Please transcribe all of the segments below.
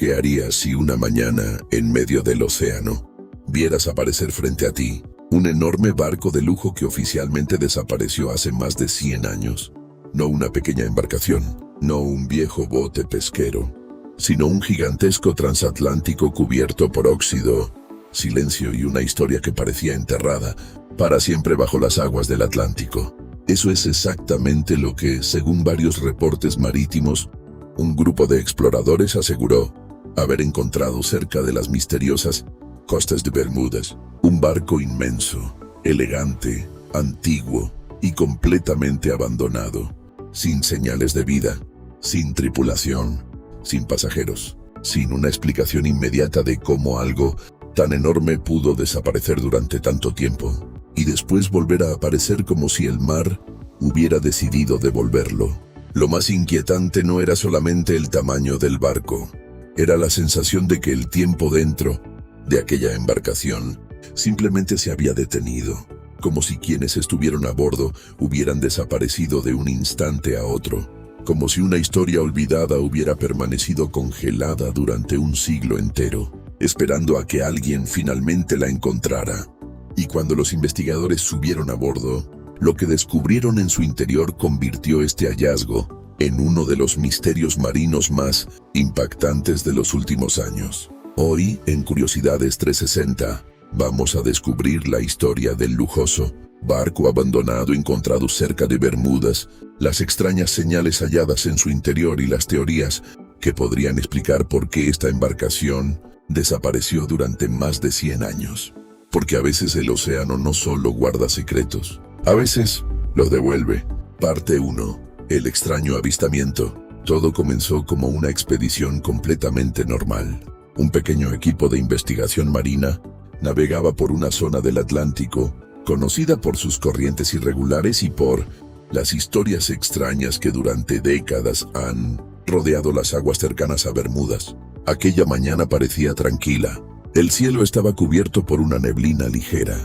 ¿Qué harías si una mañana, en medio del océano, vieras aparecer frente a ti un enorme barco de lujo que oficialmente desapareció hace más de 100 años? No una pequeña embarcación, no un viejo bote pesquero, sino un gigantesco transatlántico cubierto por óxido, silencio y una historia que parecía enterrada para siempre bajo las aguas del Atlántico. Eso es exactamente lo que, según varios reportes marítimos, un grupo de exploradores aseguró haber encontrado cerca de las misteriosas costas de Bermudas. Un barco inmenso, elegante, antiguo y completamente abandonado, sin señales de vida, sin tripulación, sin pasajeros, sin una explicación inmediata de cómo algo tan enorme pudo desaparecer durante tanto tiempo y después volver a aparecer como si el mar hubiera decidido devolverlo. Lo más inquietante no era solamente el tamaño del barco, era la sensación de que el tiempo dentro de aquella embarcación simplemente se había detenido, como si quienes estuvieron a bordo hubieran desaparecido de un instante a otro, como si una historia olvidada hubiera permanecido congelada durante un siglo entero, esperando a que alguien finalmente la encontrara. Y cuando los investigadores subieron a bordo, lo que descubrieron en su interior convirtió este hallazgo en uno de los misterios marinos más impactantes de los últimos años. Hoy, en Curiosidades 360, vamos a descubrir la historia del lujoso barco abandonado encontrado cerca de Bermudas, las extrañas señales halladas en su interior y las teorías que podrían explicar por qué esta embarcación desapareció durante más de 100 años. Porque a veces el océano no solo guarda secretos, a veces los devuelve. Parte 1. El extraño avistamiento. Todo comenzó como una expedición completamente normal. Un pequeño equipo de investigación marina navegaba por una zona del Atlántico, conocida por sus corrientes irregulares y por las historias extrañas que durante décadas han rodeado las aguas cercanas a Bermudas. Aquella mañana parecía tranquila. El cielo estaba cubierto por una neblina ligera.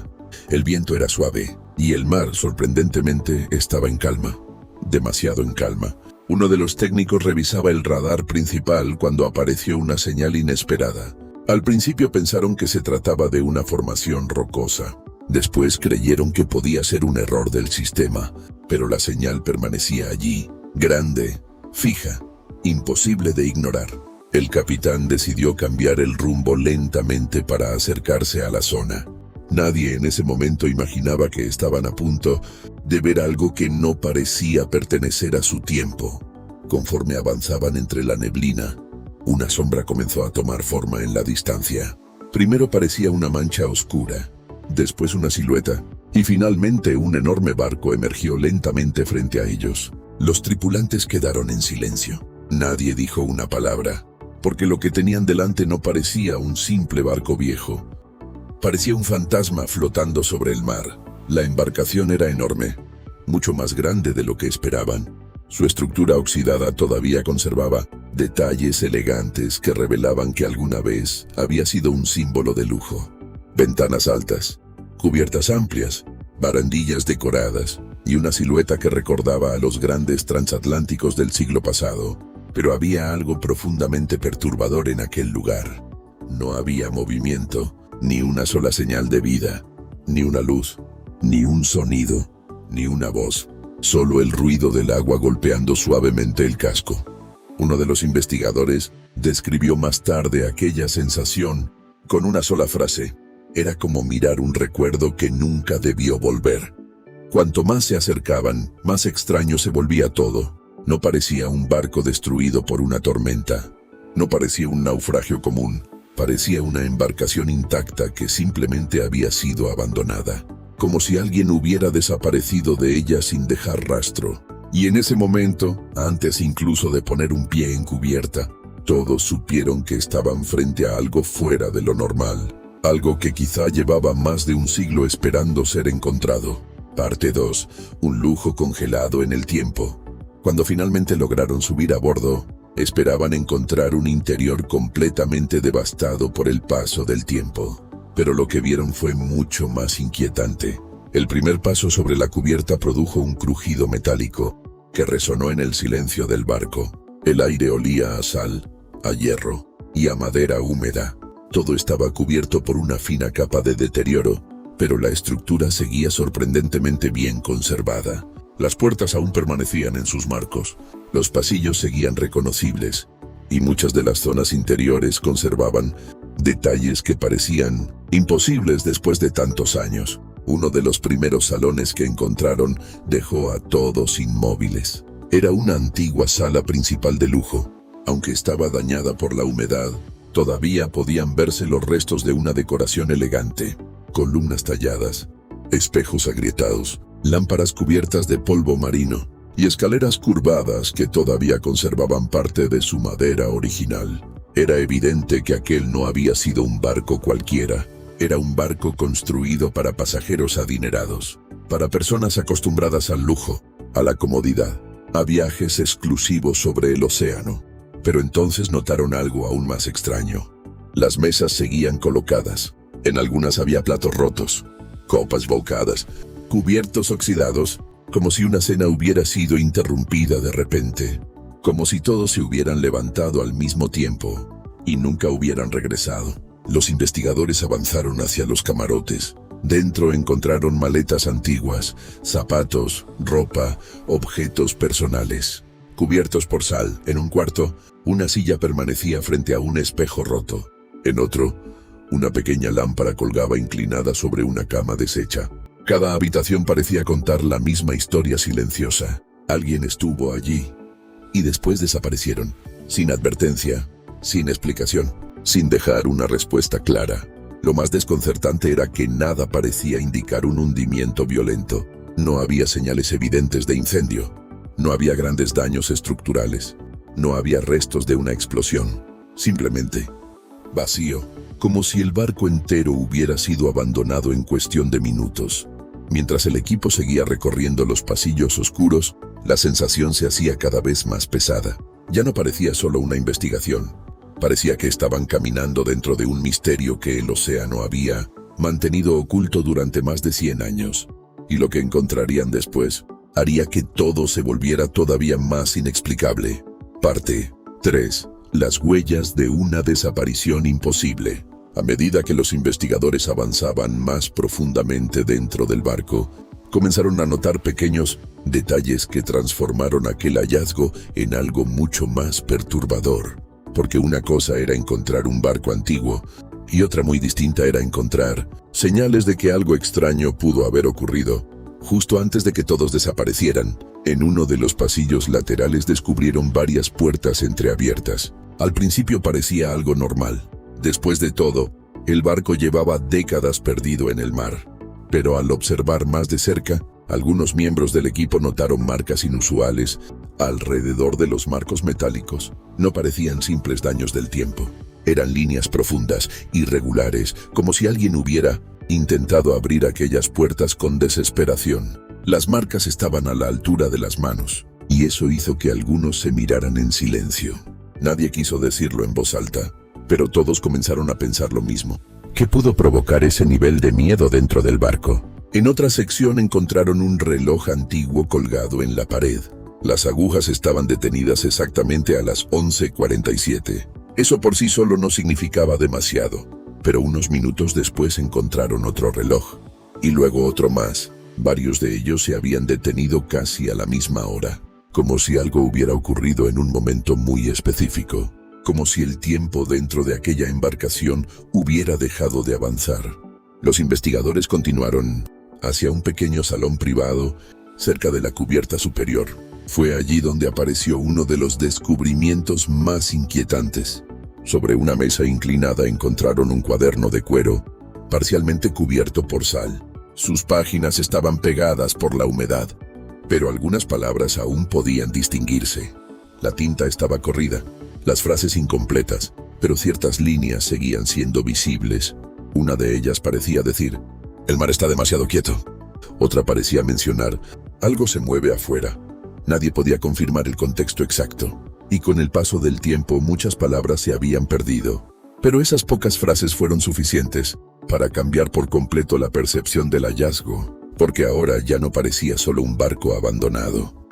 El viento era suave y el mar, sorprendentemente, estaba en calma. Demasiado en calma. Uno de los técnicos revisaba el radar principal cuando apareció una señal inesperada. Al principio pensaron que se trataba de una formación rocosa. Después creyeron que podía ser un error del sistema, pero la señal permanecía allí, grande, fija, imposible de ignorar. El capitán decidió cambiar el rumbo lentamente para acercarse a la zona. Nadie en ese momento imaginaba que estaban a punto de ver algo que no parecía pertenecer a su tiempo. Conforme avanzaban entre la neblina, una sombra comenzó a tomar forma en la distancia. Primero parecía una mancha oscura, después una silueta, y finalmente un enorme barco emergió lentamente frente a ellos. Los tripulantes quedaron en silencio. Nadie dijo una palabra, porque lo que tenían delante no parecía un simple barco viejo. Parecía un fantasma flotando sobre el mar. La embarcación era enorme, mucho más grande de lo que esperaban. Su estructura oxidada todavía conservaba detalles elegantes que revelaban que alguna vez había sido un símbolo de lujo. Ventanas altas, cubiertas amplias, barandillas decoradas y una silueta que recordaba a los grandes transatlánticos del siglo pasado. Pero había algo profundamente perturbador en aquel lugar. No había movimiento, ni una sola señal de vida, ni una luz, ni un sonido, ni una voz. Solo el ruido del agua golpeando suavemente el casco. Uno de los investigadores describió más tarde aquella sensación con una sola frase. Era como mirar un recuerdo que nunca debió volver. Cuanto más se acercaban, más extraño se volvía todo. No parecía un barco destruido por una tormenta. No parecía un naufragio común. Parecía una embarcación intacta que simplemente había sido abandonada. Como si alguien hubiera desaparecido de ella sin dejar rastro. Y en ese momento, antes incluso de poner un pie en cubierta, todos supieron que estaban frente a algo fuera de lo normal. Algo que quizá llevaba más de un siglo esperando ser encontrado. Parte 2. Un lujo congelado en el tiempo. Cuando finalmente lograron subir a bordo, esperaban encontrar un interior completamente devastado por el paso del tiempo. Pero lo que vieron fue mucho más inquietante. El primer paso sobre la cubierta produjo un crujido metálico que resonó en el silencio del barco. El aire olía a sal, a hierro y a madera húmeda. Todo estaba cubierto por una fina capa de deterioro, pero la estructura seguía sorprendentemente bien conservada. Las puertas aún permanecían en sus marcos, los pasillos seguían reconocibles, y muchas de las zonas interiores conservaban detalles que parecían imposibles después de tantos años. Uno de los primeros salones que encontraron dejó a todos inmóviles. Era una antigua sala principal de lujo. Aunque estaba dañada por la humedad, todavía podían verse los restos de una decoración elegante. Columnas talladas, espejos agrietados, lámparas cubiertas de polvo marino y escaleras curvadas que todavía conservaban parte de su madera original. Era evidente que aquel no había sido un barco cualquiera. Era un barco construido para pasajeros adinerados, para personas acostumbradas al lujo, a la comodidad, a viajes exclusivos sobre el océano. Pero entonces notaron algo aún más extraño. Las mesas seguían colocadas. En algunas había platos rotos, copas volcadas, cubiertos oxidados, como si una cena hubiera sido interrumpida de repente, como si todos se hubieran levantado al mismo tiempo y nunca hubieran regresado. Los investigadores avanzaron hacia los camarotes. Dentro encontraron maletas antiguas, zapatos, ropa, objetos personales, cubiertos por sal. En un cuarto, una silla permanecía frente a un espejo roto. En otro, una pequeña lámpara colgaba inclinada sobre una cama deshecha. Cada habitación parecía contar la misma historia silenciosa. Alguien estuvo allí y después desaparecieron, sin advertencia, sin explicación, sin dejar una respuesta clara. Lo más desconcertante era que nada parecía indicar un hundimiento violento. No había señales evidentes de incendio. No había grandes daños estructurales. No había restos de una explosión. Simplemente vacío, como si el barco entero hubiera sido abandonado en cuestión de minutos. Mientras el equipo seguía recorriendo los pasillos oscuros, la sensación se hacía cada vez más pesada. Ya no parecía solo una investigación. Parecía que estaban caminando dentro de un misterio que el océano había mantenido oculto durante más de 100 años. Y lo que encontrarían después haría que todo se volviera todavía más inexplicable. Parte 3. Las huellas de una desaparición imposible. A medida que los investigadores avanzaban más profundamente dentro del barco, comenzaron a notar pequeños detalles que transformaron aquel hallazgo en algo mucho más perturbador. Porque una cosa era encontrar un barco antiguo y otra muy distinta era encontrar señales de que algo extraño pudo haber ocurrido. Justo antes de que todos desaparecieran, en uno de los pasillos laterales descubrieron varias puertas entreabiertas. Al principio parecía algo normal. Después de todo, el barco llevaba décadas perdido en el mar. Pero al observar más de cerca, algunos miembros del equipo notaron marcas inusuales alrededor de los marcos metálicos. No parecían simples daños del tiempo. Eran líneas profundas, irregulares, como si alguien hubiera intentado abrir aquellas puertas con desesperación. Las marcas estaban a la altura de las manos, y eso hizo que algunos se miraran en silencio. Nadie quiso decirlo en voz alta, pero todos comenzaron a pensar lo mismo. ¿Qué pudo provocar ese nivel de miedo dentro del barco? En otra sección encontraron un reloj antiguo colgado en la pared. Las agujas estaban detenidas exactamente a las 11:47. Eso por sí solo no significaba demasiado, pero unos minutos después encontraron otro reloj, y luego otro más. Varios de ellos se habían detenido casi a la misma hora, como si algo hubiera ocurrido en un momento muy específico, como si el tiempo dentro de aquella embarcación hubiera dejado de avanzar. Los investigadores continuaron hacia un pequeño salón privado cerca de la cubierta superior. Fue allí donde apareció uno de los descubrimientos más inquietantes. Sobre una mesa inclinada encontraron un cuaderno de cuero, parcialmente cubierto por sal. Sus páginas estaban pegadas por la humedad, pero algunas palabras aún podían distinguirse. La tinta estaba corrida, las frases incompletas, pero ciertas líneas seguían siendo visibles. Una de ellas parecía decir: «El mar está demasiado quieto». Otra parecía mencionar: «Algo se mueve afuera». Nadie podía confirmar el contexto exacto, y con el paso del tiempo muchas palabras se habían perdido. Pero esas pocas frases fueron suficientes para cambiar por completo la percepción del hallazgo, porque ahora ya no parecía solo un barco abandonado.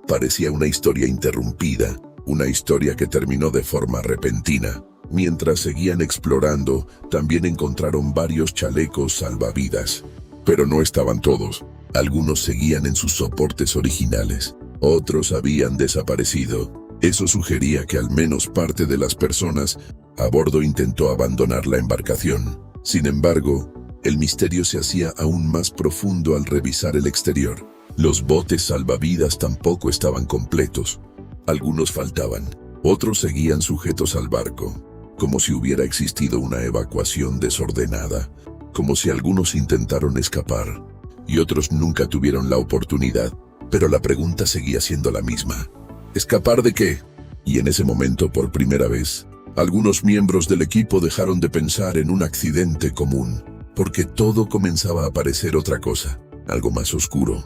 Parecía una historia interrumpida, una historia que terminó de forma repentina. Mientras seguían explorando, también encontraron varios chalecos salvavidas. Pero no estaban todos. Algunos seguían en sus soportes originales. Otros habían desaparecido. Eso sugería que al menos parte de las personas a bordo intentó abandonar la embarcación. Sin embargo, el misterio se hacía aún más profundo al revisar el exterior. Los botes salvavidas tampoco estaban completos. Algunos faltaban. Otros seguían sujetos al barco, como si hubiera existido una evacuación desordenada, como si algunos intentaron escapar y otros nunca tuvieron la oportunidad. Pero la pregunta seguía siendo la misma. ¿Escapar de qué? Y en ese momento, por primera vez, algunos miembros del equipo dejaron de pensar en un accidente común, porque todo comenzaba a parecer otra cosa, algo más oscuro,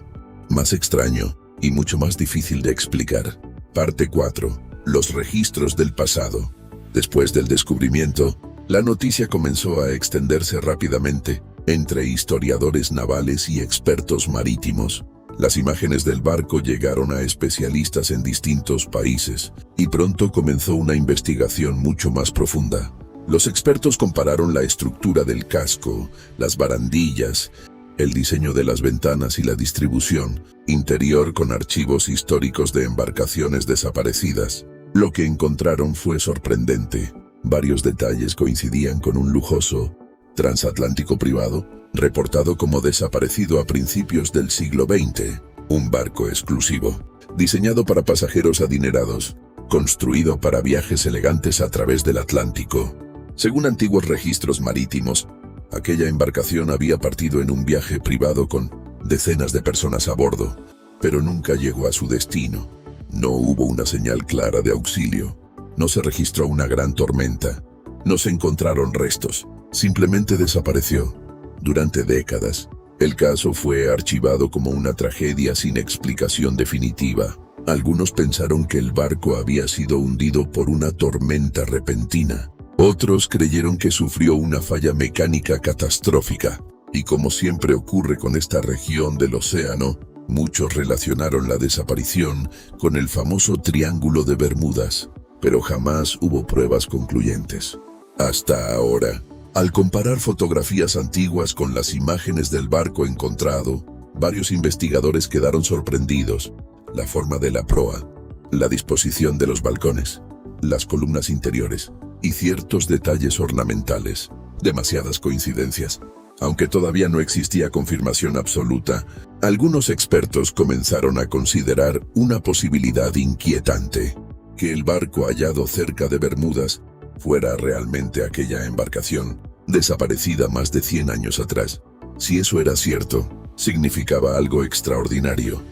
más extraño y mucho más difícil de explicar. Parte 4. Los registros del pasado. Después del descubrimiento, la noticia comenzó a extenderse rápidamente entre historiadores navales y expertos marítimos. Las imágenes del barco llegaron a especialistas en distintos países y pronto comenzó una investigación mucho más profunda. Los expertos compararon la estructura del casco, las barandillas, el diseño de las ventanas y la distribución interior con archivos históricos de embarcaciones desaparecidas. Lo que encontraron fue sorprendente. Varios detalles coincidían con un lujoso transatlántico privado, reportado como desaparecido a principios del siglo XX. Un barco exclusivo, diseñado para pasajeros adinerados, construido para viajes elegantes a través del Atlántico. Según antiguos registros marítimos, aquella embarcación había partido en un viaje privado con decenas de personas a bordo, pero nunca llegó a su destino. No hubo una señal clara de auxilio. No se registró una gran tormenta. No se encontraron restos. Simplemente desapareció. Durante décadas, el caso fue archivado como una tragedia sin explicación definitiva. Algunos pensaron que el barco había sido hundido por una tormenta repentina. Otros creyeron que sufrió una falla mecánica catastrófica. Y como siempre ocurre con esta región del océano, muchos relacionaron la desaparición con el famoso Triángulo de Bermudas, pero jamás hubo pruebas concluyentes. Hasta ahora, al comparar fotografías antiguas con las imágenes del barco encontrado, varios investigadores quedaron sorprendidos. La forma de la proa, la disposición de los balcones, las columnas interiores y ciertos detalles ornamentales. Demasiadas coincidencias. Aunque todavía no existía confirmación absoluta, algunos expertos comenzaron a considerar una posibilidad inquietante: que el barco hallado cerca de Bermudas fuera realmente aquella embarcación desaparecida más de 100 años atrás. Si eso era cierto, significaba algo extraordinario.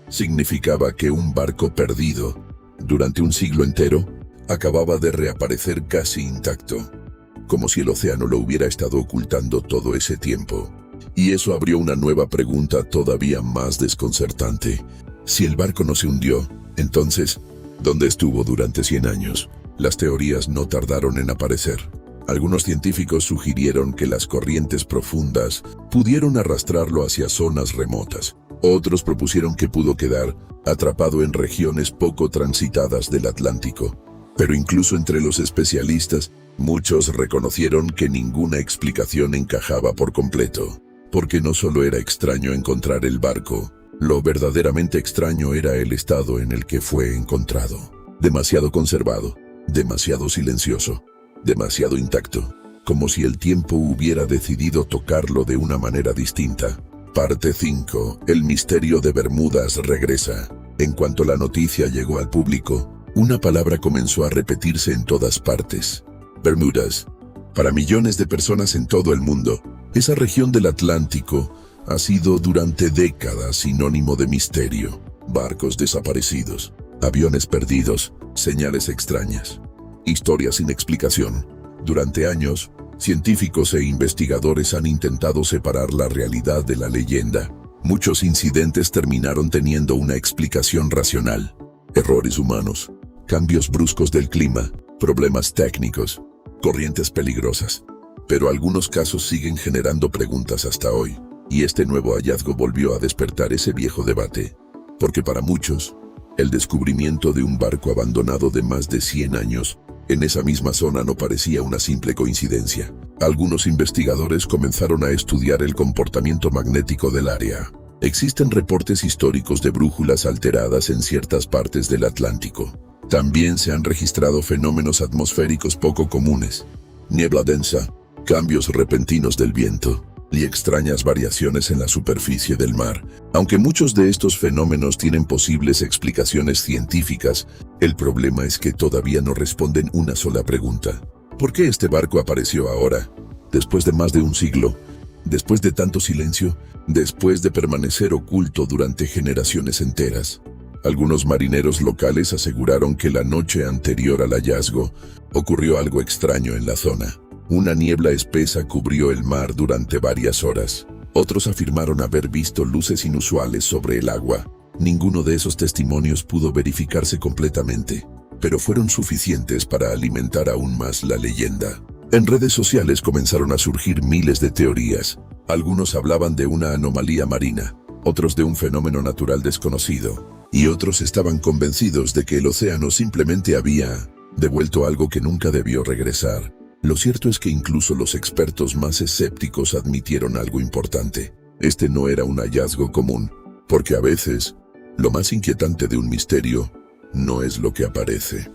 Significaba que un barco perdido durante un siglo entero acababa de reaparecer casi intacto, como si el océano lo hubiera estado ocultando todo ese tiempo. Y eso abrió una nueva pregunta todavía más desconcertante. Si el barco no se hundió, entonces, ¿dónde estuvo durante 100 años? Las teorías no tardaron en aparecer. Algunos científicos sugirieron que las corrientes profundas pudieron arrastrarlo hacia zonas remotas. Otros propusieron que pudo quedar atrapado en regiones poco transitadas del Atlántico. Pero incluso entre los especialistas, muchos reconocieron que ninguna explicación encajaba por completo. Porque no solo era extraño encontrar el barco, lo verdaderamente extraño era el estado en el que fue encontrado. Demasiado conservado, demasiado silencioso, demasiado intacto, como si el tiempo hubiera decidido tocarlo de una manera distinta. Parte 5. El misterio de Bermudas regresa. En cuanto la noticia llegó al público, una palabra comenzó a repetirse en todas partes: Bermudas. Para millones de personas en todo el mundo, esa región del Atlántico ha sido durante décadas sinónimo de misterio. Barcos desaparecidos, aviones perdidos, señales extrañas, historias sin explicación. Durante años, científicos e investigadores han intentado separar la realidad de la leyenda. Muchos incidentes terminaron teniendo una explicación racional: errores humanos, cambios bruscos del clima, problemas técnicos, corrientes peligrosas. Pero algunos casos siguen generando preguntas hasta hoy, y este nuevo hallazgo volvió a despertar ese viejo debate. Porque para muchos, el descubrimiento de un barco abandonado de más de 100 años En esa misma zona no parecía una simple coincidencia. Algunos investigadores comenzaron a estudiar el comportamiento magnético del área. Existen reportes históricos de brújulas alteradas en ciertas partes del Atlántico. También se han registrado fenómenos atmosféricos poco comunes: niebla densa, cambios repentinos del viento y extrañas variaciones en la superficie del mar. Aunque muchos de estos fenómenos tienen posibles explicaciones científicas, el problema es que todavía no responden una sola pregunta. ¿Por qué este barco apareció ahora? Después de más de un siglo, después de tanto silencio, después de permanecer oculto durante generaciones enteras. Algunos marineros locales aseguraron que la noche anterior al hallazgo ocurrió algo extraño en la zona. Una niebla espesa cubrió el mar durante varias horas. Otros afirmaron haber visto luces inusuales sobre el agua. Ninguno de esos testimonios pudo verificarse completamente, pero fueron suficientes para alimentar aún más la leyenda. En redes sociales comenzaron a surgir miles de teorías. Algunos hablaban de una anomalía marina, otros de un fenómeno natural desconocido, y otros estaban convencidos de que el océano simplemente había devuelto algo que nunca debió regresar. Lo cierto es que incluso los expertos más escépticos admitieron algo importante. Este no era un hallazgo común, porque a veces, lo más inquietante de un misterio no es lo que aparece.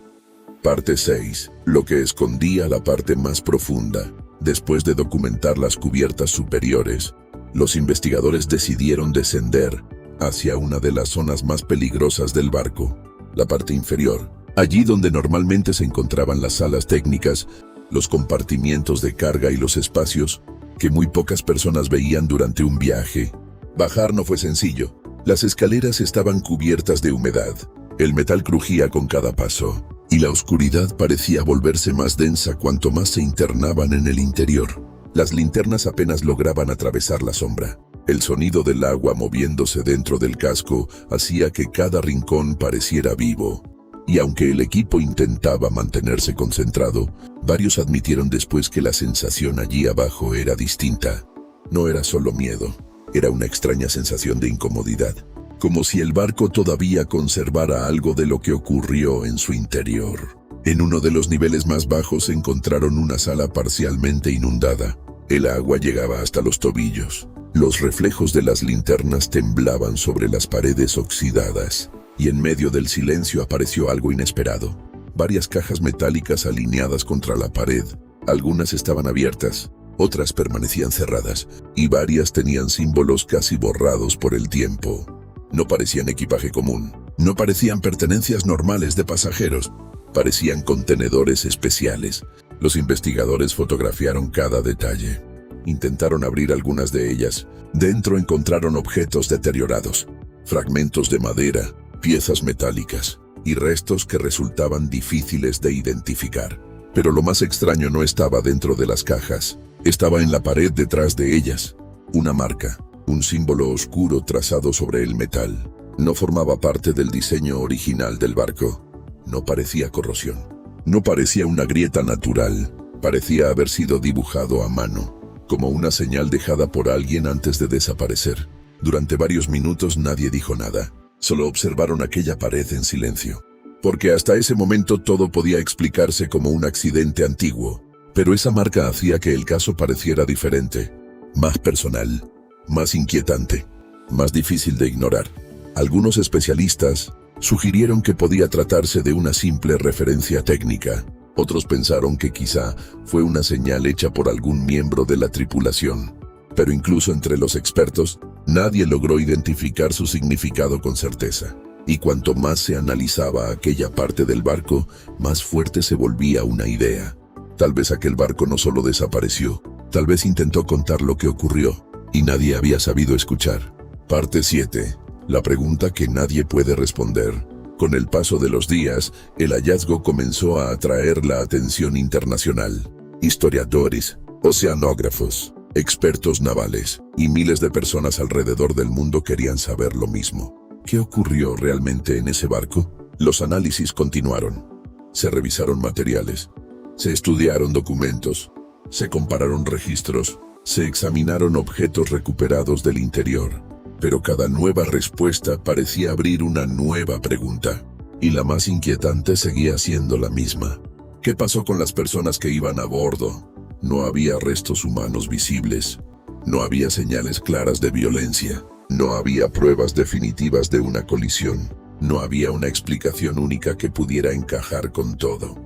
Parte 6. Lo que escondía la parte más profunda. Después de documentar las cubiertas superiores, los investigadores decidieron descender hacia una de las zonas más peligrosas del barco, la parte inferior. Allí donde normalmente se encontraban las salas técnicas, los compartimientos de carga y los espacios que muy pocas personas veían durante un viaje. Bajar no fue sencillo. Las escaleras estaban cubiertas de humedad, el metal crujía con cada paso, y la oscuridad parecía volverse más densa cuanto más se internaban en el interior. Las linternas apenas lograban atravesar la sombra. El sonido del agua moviéndose dentro del casco hacía que cada rincón pareciera vivo. Y aunque el equipo intentaba mantenerse concentrado, varios admitieron después que la sensación allí abajo era distinta. No era solo miedo, era una extraña sensación de incomodidad, como si el barco todavía conservara algo de lo que ocurrió en su interior. En uno de los niveles más bajos encontraron una sala parcialmente inundada. El agua llegaba hasta los tobillos. Los reflejos de las linternas temblaban sobre las paredes oxidadas. Y en medio del silencio apareció algo inesperado. Varias cajas metálicas alineadas contra la pared. Algunas estaban abiertas, otras permanecían cerradas, y varias tenían símbolos casi borrados por el tiempo. No parecían equipaje común, no parecían pertenencias normales de pasajeros, parecían contenedores especiales. Los investigadores fotografiaron cada detalle. Intentaron abrir algunas de ellas. Dentro encontraron objetos deteriorados, fragmentos de madera, piezas metálicas y restos que resultaban difíciles de identificar. Pero lo más extraño no estaba dentro de las cajas, estaba en la pared detrás de ellas. Una marca, un símbolo oscuro trazado sobre el metal. No formaba parte del diseño original del barco. No parecía corrosión. No parecía una grieta natural. Parecía haber sido dibujado a mano, como una señal dejada por alguien antes de desaparecer. Durante varios minutos nadie dijo nada. Solo observaron aquella pared en silencio, porque hasta ese momento todo podía explicarse como un accidente antiguo. Pero esa marca hacía que el caso pareciera diferente, más personal, más inquietante, más difícil de ignorar. Algunos especialistas sugirieron que podía tratarse de una simple referencia técnica. Otros pensaron que quizá fue una señal hecha por algún miembro de la tripulación. Pero incluso entre los expertos, nadie logró identificar su significado con certeza. Y cuanto más se analizaba aquella parte del barco, más fuerte se volvía una idea. Tal vez aquel barco no solo desapareció, tal vez intentó contar lo que ocurrió, y nadie había sabido escuchar. Parte 7. La pregunta que nadie puede responder. Con el paso de los días, el hallazgo comenzó a atraer la atención internacional. Historiadores, oceanógrafos, expertos navales y miles de personas alrededor del mundo querían saber lo mismo. ¿Qué ocurrió realmente en ese barco? Los análisis continuaron. Se revisaron materiales, se estudiaron documentos, se compararon registros, se examinaron objetos recuperados del interior. Pero cada nueva respuesta parecía abrir una nueva pregunta, y la más inquietante seguía siendo la misma. ¿Qué pasó con las personas que iban a bordo? No había restos humanos visibles. No había señales claras de violencia. No había pruebas definitivas de una colisión. No había una explicación única que pudiera encajar con todo.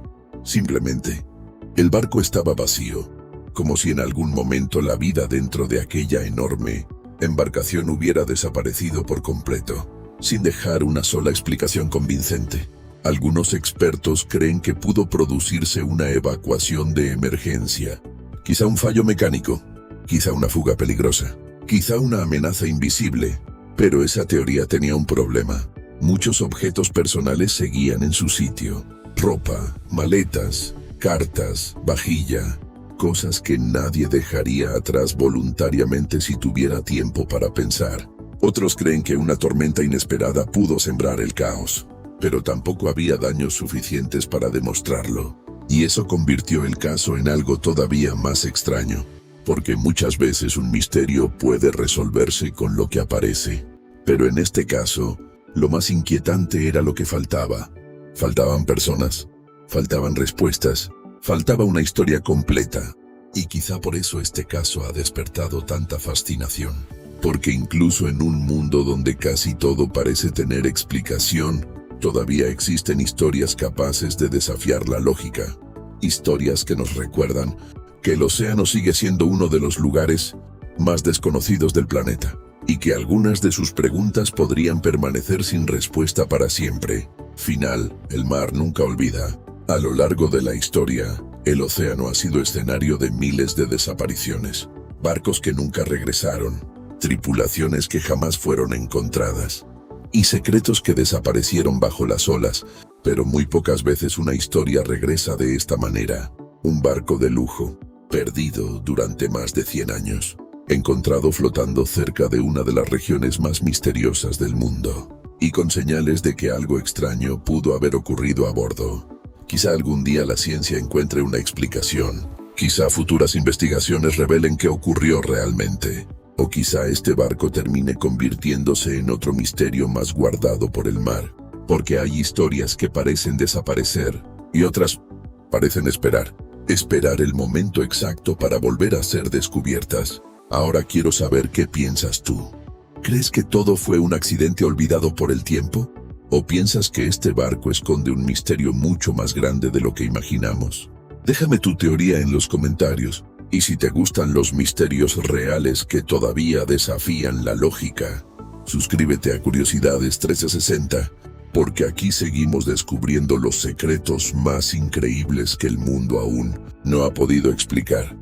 Simplemente, el barco estaba vacío, como si en algún momento la vida dentro de aquella enorme embarcación hubiera desaparecido por completo, sin dejar una sola explicación convincente. Algunos expertos creen que pudo producirse una evacuación de emergencia, quizá un fallo mecánico, quizá una fuga peligrosa, quizá una amenaza invisible, pero esa teoría tenía un problema. Muchos objetos personales seguían en su sitio: ropa, maletas, cartas, vajilla, cosas que nadie dejaría atrás voluntariamente si tuviera tiempo para pensar. Otros creen que una tormenta inesperada pudo sembrar el caos, pero tampoco había daños suficientes para demostrarlo. Y eso convirtió el caso en algo todavía más extraño, porque muchas veces un misterio puede resolverse con lo que aparece. Pero en este caso, lo más inquietante era lo que faltaba. Faltaban personas, faltaban respuestas, faltaba una historia completa. Y quizá por eso este caso ha despertado tanta fascinación. Porque incluso en un mundo donde casi todo parece tener explicación, todavía existen historias capaces de desafiar la lógica. Historias que nos recuerdan que el océano sigue siendo uno de los lugares más desconocidos del planeta, y que algunas de sus preguntas podrían permanecer sin respuesta para siempre. Final, el mar nunca olvida. A lo largo de la historia, el océano ha sido escenario de miles de desapariciones, barcos que nunca regresaron, tripulaciones que jamás fueron encontradas, y secretos que desaparecieron bajo las olas, pero muy pocas veces una historia regresa de esta manera. Un barco de lujo, perdido durante más de 100 años, encontrado flotando cerca de una de las regiones más misteriosas del mundo, y con señales de que algo extraño pudo haber ocurrido a bordo. Quizá algún día la ciencia encuentre una explicación, quizá futuras investigaciones revelen qué ocurrió realmente, o quizá este barco termine convirtiéndose en otro misterio más guardado por el mar, porque hay historias que parecen desaparecer, y otras parecen esperar el momento exacto para volver a ser descubiertas. Ahora quiero saber qué piensas tú. ¿Crees que todo fue un accidente olvidado por el tiempo? ¿O piensas que este barco esconde un misterio mucho más grande de lo que imaginamos? Déjame tu teoría en los comentarios, y si te gustan los misterios reales que todavía desafían la lógica, suscríbete a Curiosidades 1360, porque aquí seguimos descubriendo los secretos más increíbles que el mundo aún no ha podido explicar.